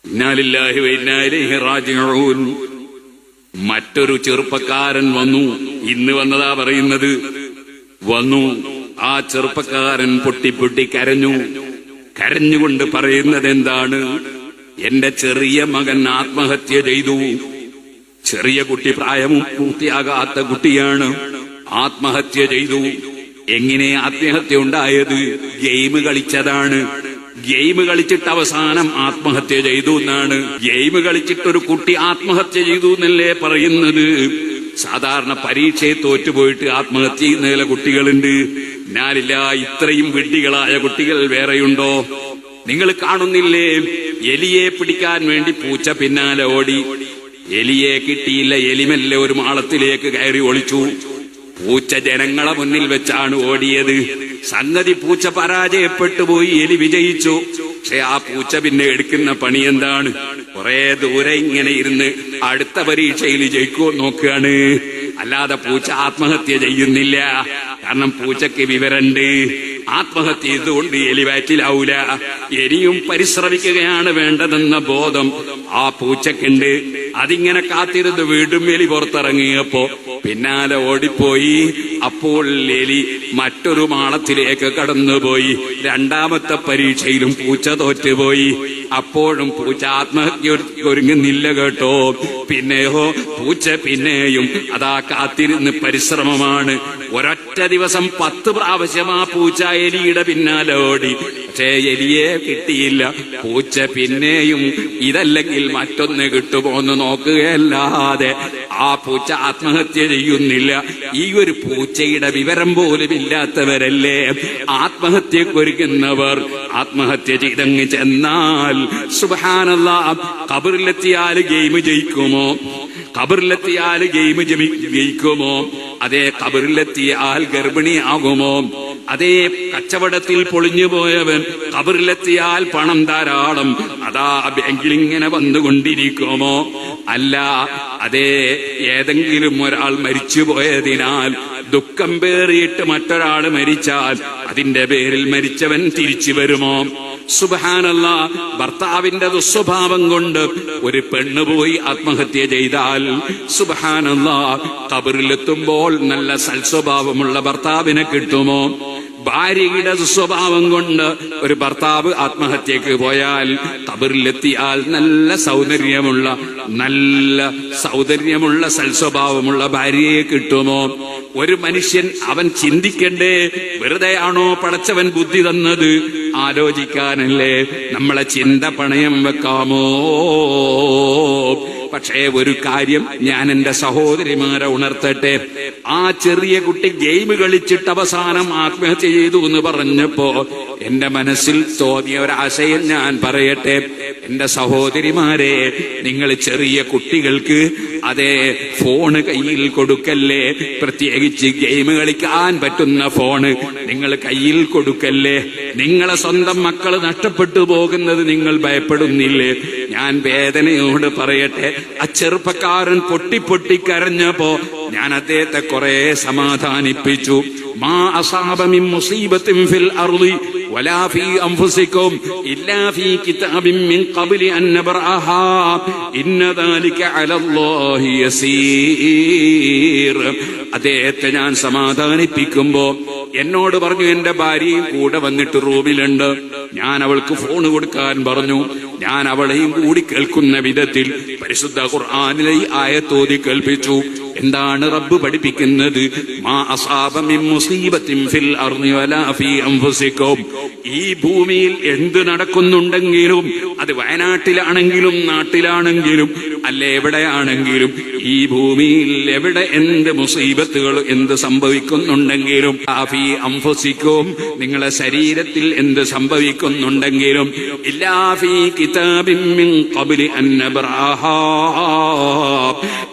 ഇന്നാ ലില്ലാഹി വ ഇന്നാ ഇലൈഹി റാജിഊൻ. മറ്റൊരു ചെറുപ്പക്കാരൻ വന്നു. ഇന്ന് വന്നതാ പറയുന്നത്. വന്നു. ആ ചെറുപ്പക്കാരൻ പൊട്ടി കരഞ്ഞു. കരഞ്ഞുകൊണ്ട് പറയുന്നത് എന്താണ്? എന്റെ ചെറിയ മകൻ ആത്മഹത്യ ചെയ്തു. ചെറിയ കുട്ടി, പ്രായവും പൂർത്തിയാകാത്ത കുട്ടിയാണ്. ആത്മഹത്യ ചെയ്തു. എങ്ങനെ ആത്മഹത്യ ഉണ്ടായത്? ഗെയിം കളിച്ചതാണ്. ഗെയിം കളിച്ചിട്ട് അവസാനം ആത്മഹത്യ ചെയ്തു എന്നാണ്. ഗെയിം കളിച്ചിട്ടൊരു കുട്ടി ആത്മഹത്യ ചെയ്തു എന്നല്ലേ പറയുന്നത്? സാധാരണ പരീക്ഷയെ തോറ്റുപോയിട്ട് ആത്മഹത്യ ചെയ്യുന്ന ചില കുട്ടികളുണ്ട്. ഞാനില്ല, ഇത്രയും വിഡ്ഢികളായ കുട്ടികൾ വേറെയുണ്ടോ? നിങ്ങൾ കാണുന്നില്ലേ? എലിയെ പിടിക്കാൻ വേണ്ടി പൂച്ച പിന്നാലെ ഓടി. എലിയെ കിട്ടിയില്ല. എലിമല്ലേ ഒരു മാളത്തിലേക്ക് കയറി ഒളിച്ചു. പൂച്ച ജനങ്ങളെ മുന്നിൽ വെച്ചാണ് ഓടിയത്. സംഗതി പൂച്ച പരാജയപ്പെട്ടു പോയി, എലി വിജയിച്ചു. പക്ഷെ ആ പൂച്ച പിന്നെ എടുക്കുന്ന പണി എന്താണ്? കുറെ ദൂരെ ഇങ്ങനെ ഇരുന്ന് അടുത്ത പരീക്ഷയിൽ ജയിക്കുമോ നോക്കുകയാണ്. അല്ലാതെ പൂച്ച ആത്മഹത്യ ചെയ്യുന്നില്ല. കാരണം പൂച്ചയ്ക്ക് വിവരണ്ട്. ആത്മഹത്യ ചെയ്തുകൊണ്ട് എലി വയറ്റിലാവൂല. ഇനിയും പരിശ്രമിക്കുകയാണ് വേണ്ടതെന്ന ബോധം ആ പൂച്ചക്കുണ്ട്. അതിങ്ങനെ കാത്തിരുന്ന് വീണ്ടും എലി പുറത്തിറങ്ങിയപ്പോ പിന്നാലെ ഓടിപ്പോയി. അപ്പോൾ എലി മറ്റൊരു മാളത്തിലേക്ക് കടന്നുപോയി. രണ്ടാമത്തെ പരീക്ഷയിലും പൂച്ച തോറ്റുപോയി. അപ്പോഴും പൂച്ച ആത്മഹത്യ ഒരുങ്ങുന്നില്ല കേട്ടോ. പിന്നെയോ പൂച്ച പിന്നെയും അതാ കാത്തിരുന്ന് പരിശ്രമമാണ്. ഒരൊറ്റ ദിവസം 10 പ്രാവശ്യം ആ പൂച്ച എലിയുടെ പിന്നാലെ ഓടി. പക്ഷേ എലിയെ കിട്ടിയില്ല. പൂച്ച പിന്നെയും ഇതല്ലെങ്കിൽ മറ്റൊന്ന് കിട്ടുമോന്ന് നോക്കുകയല്ലാതെ ആ പൂച്ച ആത്മഹത്യ ചെയ്യുന്നില്ല. ഈ ഒരു പൂച്ചയുടെ വിവരം പോലും ഇല്ലാത്തവരല്ലേ ആത്മഹത്യക്കൊരുങ്ങുന്നവർ. ആത്മഹത്യ ചെയ്തങ്ങ് ചെന്നാൽ സുബ്ഹാനല്ലാഹ്, ഖബറിലെത്തിയാൽ ഗെയിം ജയിക്കുമോ? ഖബറിലെത്തിയാൽ ഗെയിം ജയിക്കുമോ? അതേ, ഖബറിലെത്തിയാൽ ഗർഭിണിയാകുമോ? അതേ, കച്ചവടത്തിൽ പൊളിഞ്ഞുപോയവൻ ഖബറിലെത്തിയാൽ പണം ധാരാളം അതാ ബാങ്കിൽ ഇങ്ങനെ വന്നുകൊണ്ടിരിക്കുമോ? അല്ല. അതേ, ഏതെങ്കിലും ഒരാൾ മരിച്ചുപോയതിനാൽ ദുഃഖം പേറിയിട്ട് മറ്റൊരാൾ മരിച്ചാൽ അതിന്റെ പേരിൽ മരിച്ചവൻ തിരിച്ചു വരുമോ? സുബ്ഹാനല്ലാഹ്, ഭർത്താവിന്റെ ദുസ്വഭാവം കൊണ്ട് ഒരു പെണ്ണ് പോയി ആത്മഹത്യ ചെയ്താൽ സുബ്ഹാനല്ലാഹ്, ഖബറിലെത്തുമ്പോൾ നല്ല സൽസ്വഭാവമുള്ള ഭർത്താവിനെ കിട്ടുമോ? ഭാര്യയുടെ സ്വഭാവം കൊണ്ട് ഒരു ഭർത്താവ് ആത്മഹത്യക്ക് പോയാൽ ഖബറിലെത്തിയാൽ നല്ല സൗന്ദര്യമുള്ള സൽസ്വഭാവമുള്ള ഭാര്യയെ കിട്ടുമോ? ഒരു മനുഷ്യൻ അവൻ ചിന്തിക്കണ്ടേ? വെറുതെയാണോ പടച്ചവൻ ബുദ്ധി തന്നത്? ആലോചിക്കാനല്ലേ. നമ്മളെ ചിന്ത പണയം വെക്കാമോ? പക്ഷേ ഒരു കാര്യം ഞാൻ എന്റെ സഹോദരിമാരെ ഉണർത്തട്ടെ. ആ ചെറിയ കുട്ടി ഗെയിം കളിച്ചിട്ട് അവസാനം ആത്മഹത്യ ചെയ്തു എന്ന് പറഞ്ഞപ്പോ എന്റെ മനസ്സിൽ തോന്നിയ ഒരാശയം ഞാൻ പറയട്ടെ. എന്റെ സഹോദരിമാരെ, നിങ്ങൾ ചെറിയ കുട്ടികൾക്ക് അതേ ഫോണ് കയ്യിൽ കൊടുക്കല്ലേ. പ്രത്യേകിച്ച് ഗെയിം കളിക്കാൻ പറ്റുന്ന ഫോണ് നിങ്ങൾ കയ്യിൽ കൊടുക്കല്ലേ. നിങ്ങളെ സ്വന്തം മക്കൾ നഷ്ടപ്പെട്ടു പോകുന്നത് നിങ്ങൾ ഭയപ്പെടുന്നില്ലേ? ഞാൻ വേദനയോട് പറയട്ടെ, ആ ചെറുപ്പക്കാരൻ പൊട്ടി കരഞ്ഞപ്പോ ഞാൻ അദ്ദേഹത്തെ കുറെ സമാധാനിപ്പിച്ചു. മാ അസാബ മിൻ മുസീബത്തിൻ ഫിൽ അർളി വലാ ഫീ അൻഫുസികും ഇല്ലാ ഫീ കിതാബിൻ മിൻ ഖബ്ലി അൻ നബ്റഅഹാ ഇന്ന ദാലിക അലല്ലാഹി യസീർ. അദ്ദേഹത്തെ ഞാൻ സമാധാനിപ്പിക്കുമ്പോ എന്നോട് പറഞ്ഞു, എന്റെ ഭാര്യയും കൂടെ വന്നിട്ട് റൂമിലുണ്ട്. ഞാൻ അവൾക്ക് ഫോൺ കൊടുക്കാൻ പറഞ്ഞു. ഞാൻ അവളെയും കൂടി കേൾക്കുന്ന വിധത്തിൽ പരിശുദ്ധ ഖുർആനിലെ ഈ ആയത്തോതി കേൾപ്പിച്ചു. എന്താണ് റബ്ബ് പഠിപ്പിക്കുന്നത്? മാ അസാബ മിൻ മുസീബത്തിൻ ഫിൽ അർളി വലാ ഫീ അൻഫുസികും. ഈ ഭൂമിയിൽ എന്ത് നടക്കുന്നുണ്ടെങ്കിലും, അത് വയനാട്ടിലാണെങ്കിലും നാട്ടിലാണെങ്കിലും അല്ല എവിടെയാണെങ്കിലും, ഈ ഭൂമിയിൽ എവിടെ എന്ത് മുസീബത്തുകൾ എന്ത് സംഭവിക്കുന്നുണ്ടെങ്കിലും, ഫീ അൻഫുസികും, നിങ്ങളെ ശരീരത്തിൽ എന്ത് സംഭവിക്കുന്നുണ്ടെങ്കിലും, ഇല്ലാ ഫീ കിതാബിൻ മിൻ ഖബ്ലി അൻ നബ്റഅഹാ,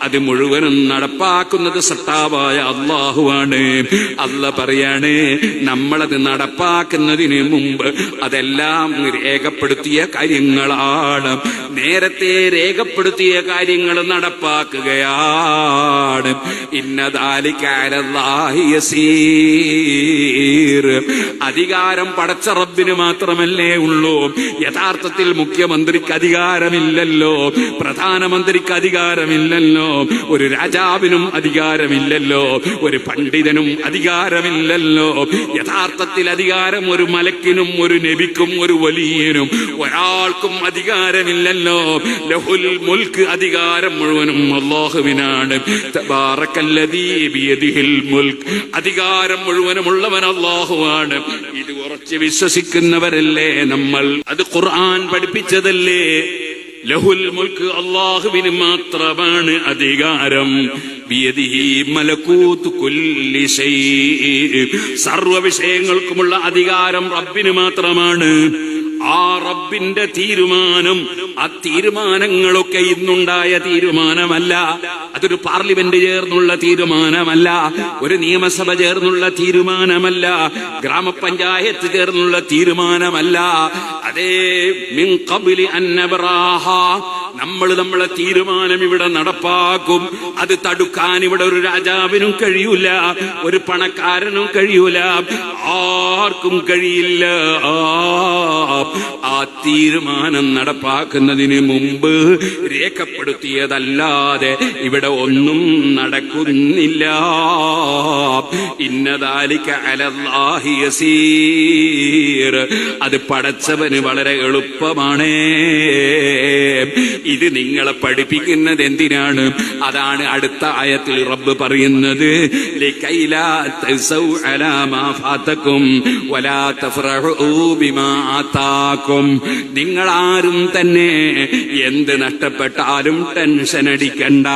അത് മുഴുവനും നടപ്പാക്കുന്നത് സത്താവായ അല്ലാഹുവാണ്. അല്ലാഹ് പറയാണ്, നമ്മളത് നടപ്പാക്കുന്നതിന് മുമ്പ് അതെല്ലാം രേഖപ്പെടുത്തിയ കാര്യങ്ങളാണ്. നേരത്തെ രേഖപ്പെടുത്തിയ കാര്യങ്ങൾ നടപ്പാക്കുകയാണ്. ഇന്ന ദാലിക അലല്ലാഹി യസീർ. അധികാരം പടച്ച റബ്ബിന് മാത്രമല്ലേ ഉള്ളൂ. യഥാർത്ഥത്തിൽ മുഖ്യമന്ത്രിക്ക് അധികാരമില്ലല്ലോ, പ്രധാനമന്ത്രിക്ക് അധികാരമില്ലല്ലോ, ഒരു രാജാവിനും അധികാരമില്ലല്ലോ, ഒരു പണ്ഡിതനും അധികാരമില്ലല്ലോ. യഥാർത്ഥത്തിൽ അധികാരം ഒരു മലക്കിനും ഒരു നബിക്കും ഒരു വലിയനും ഒരാൾക്കും അധികാരമില്ലല്ലോ. ലഹുൽ മുൽക്ക്, അധികാരം മുഴുവനും അല്ലാഹുവിനാണ്. തബാറക്കല്ലദീ ബിയദിഹിൽ മുൽക്ക്, അധികാരം മുഴുവനുമുള്ളവൻ അല്ലാഹുവാണ്. ഇത് ഉറച്ച് വിശ്വസിക്കുന്നവരല്ലേ നമ്മൾ? അത് ഖുർആൻ പഠിപ്പിച്ചതല്ലേ? ലഹുൽ മുൽക്ക്, അല്ലാഹുവിന് മാത്രമാണ് അധികാരം. ബിയദിഹി മലകൂതു കുല്ലി ശൈഇ, സർവ്വ വിഷയങ്ങൾക്കുമുള്ള അധികാരം റബ്ബിന് മാത്രമാണ്. ആ റബ്ബിന്റെ തീരുമാനം, ആ തീരുമാനങ്ങളൊക്കെ ഇന്നുണ്ടായ തീരുമാനമല്ല. അതൊരു പാർലമെന്റ് ചേർന്നുള്ള തീരുമാനമല്ല, ഒരു നിയമസഭ ചേർന്നുള്ള തീരുമാനമല്ല, ഗ്രാമപഞ്ചായത്ത് ചേർന്നുള്ള തീരുമാനമല്ല. അതേ മിൻ ഖബ്ലി അൻ നബ്റാഹ, നമ്മൾ നമ്മളെ തീരുമാനം ഇവിടെ നടപ്പാക്കും. അത് തടുക്കാൻ ഇവിടെ ഒരു രാജാവിനും കഴിയൂല, ഒരു പണക്കാരനും കഴിയൂല, ആർക്കും കഴിയില്ല. ആ തീരുമാനം നടപ്പാക്കുന്നതിന് മുമ്പ് രേഖപ്പെടുത്തിയതല്ലാതെ ഇവിടെ ഒന്നും നടക്കുന്നില്ല. ഇന്ന ദാലിക അലല്ലാഹി യസീർ. അത് പടച്ചവന് വളരെ എളുപ്പമാണ്. ഇത് നിങ്ങളെ പഠിപ്പിക്കുന്നത് എന്തിനാണ്? അതാണ് അടുത്ത ആയത്തിൽ റബ്ബ് പറയുന്നത്, ലികൈലാ തസൗ അലാ മാ ഫാതകും വലാ തഫറഹു ബിമാ ആതാകും. നിങ്ങൾ ആരും തന്നെ എന്ത് നഷ്ടപ്പെട്ടാലും ടെൻഷൻ അടിക്കണ്ട,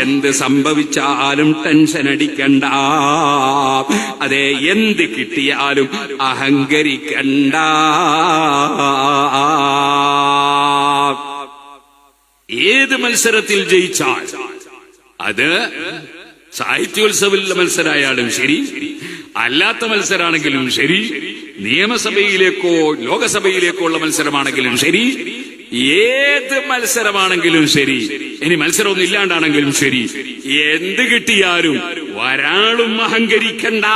എന്ത് സംഭവിച്ചാലും ടെൻഷൻ അടിക്കണ്ട. അതെ, എന്ത് കിട്ടിയാലും അഹങ്കരിക്കണ്ട. ഏത് മത്സരത്തിൽ ജയിച്ചാൽ, അത് സാഹിത്യോത്സവിലെ മത്സരമായാലും ശരി, അല്ലാത്ത മത്സരമാണെങ്കിലും ശരി, നിയമസഭയിലേക്കോ ലോകസഭയിലേക്കോ ഉള്ള മത്സരമാണെങ്കിലും ശരി, ഏത് മത്സരമാണെങ്കിലും ശരി, ഇനി മത്സരമൊന്നും ഇല്ലാണ്ടാണെങ്കിലും ശരി, എന്ത് കിട്ടിയാലും ഒരാളും അഹങ്കരിക്കണ്ട.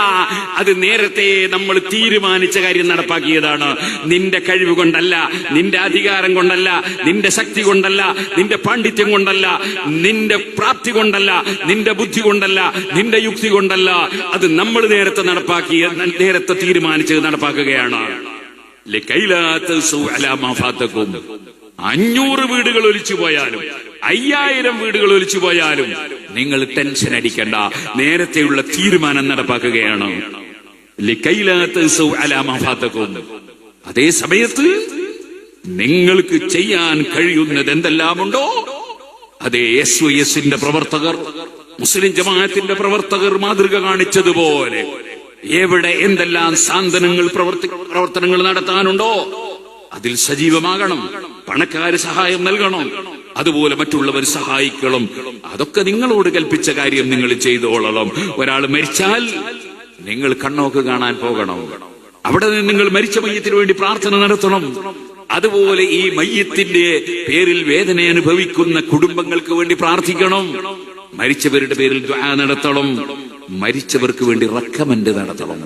അത് നേരത്തെ നമ്മൾ തീരുമാനിച്ച കാര്യം നടപ്പാക്കിയതാണ്. നിന്റെ കഴിവ് കൊണ്ടല്ല, നിന്റെ അധികാരം കൊണ്ടല്ല, നിന്റെ ശക്തി കൊണ്ടല്ല, നിന്റെ പാണ്ഡിത്യം കൊണ്ടല്ല, നിന്റെ പ്രാപ്തി കൊണ്ടല്ല, നിന്റെ ബുദ്ധി കൊണ്ടല്ല, നിന്റെ യുക്തി കൊണ്ടല്ല. അത് നമ്മൾ നേരത്തെ നടപ്പാക്കിയ, നേരത്തെ തീരുമാനിച്ചത് നടപ്പാക്കുകയാണ്. 500 വീടുകൾ ഒലിച്ചു പോയാലും 5000 വീടുകൾ ഒലിച്ചു പോയാലും നിങ്ങൾ ടെൻഷൻ അടിക്കണ്ട, നേരത്തെയുള്ള തീരുമാനം നടപ്പാക്കുകയാണ്. അതേ സമയത്ത് നിങ്ങൾക്ക് ചെയ്യാൻ കഴിയുന്നത് എന്തെല്ലാമുണ്ടോ, അതേ SYSന്റെ പ്രവർത്തകർ, മുസ്ലിം ജമാഅത്തിന്റെ പ്രവർത്തകർ മാതൃക കാണിച്ചതുപോലെ എവിടെ എന്തെല്ലാം സാന്ത്വനങ്ങൾ പ്രവർത്തനങ്ങൾ നടത്താനുണ്ടോ അതിൽ സജീവമാകണം. പണക്കാര് സഹായം നൽകണം, അതുപോലെ മറ്റുള്ളവർ സഹായിക്കണം. അതൊക്കെ നിങ്ങളോട് കൽപ്പിച്ച കാര്യം നിങ്ങൾ ചെയ്തോളണം. ഒരാൾ മരിച്ചാൽ നിങ്ങൾ കണ്ണോക്ക് കാണാൻ പോകണം, അവിടെ നിന്ന് നിങ്ങൾ മരിച്ച മയ്യത്തിന് വേണ്ടി പ്രാർത്ഥന നടത്തണം. അതുപോലെ ഈ മയ്യത്തിന്റെ പേരിൽ വേദന അനുഭവിക്കുന്ന കുടുംബങ്ങൾക്ക് വേണ്ടി പ്രാർത്ഥിക്കണം. മരിച്ചവരുടെ പേരിൽ ദുആ നടത്തണം, മരിച്ചവർക്ക് വേണ്ടി റെക്കമെൻഡ് നടത്തണം.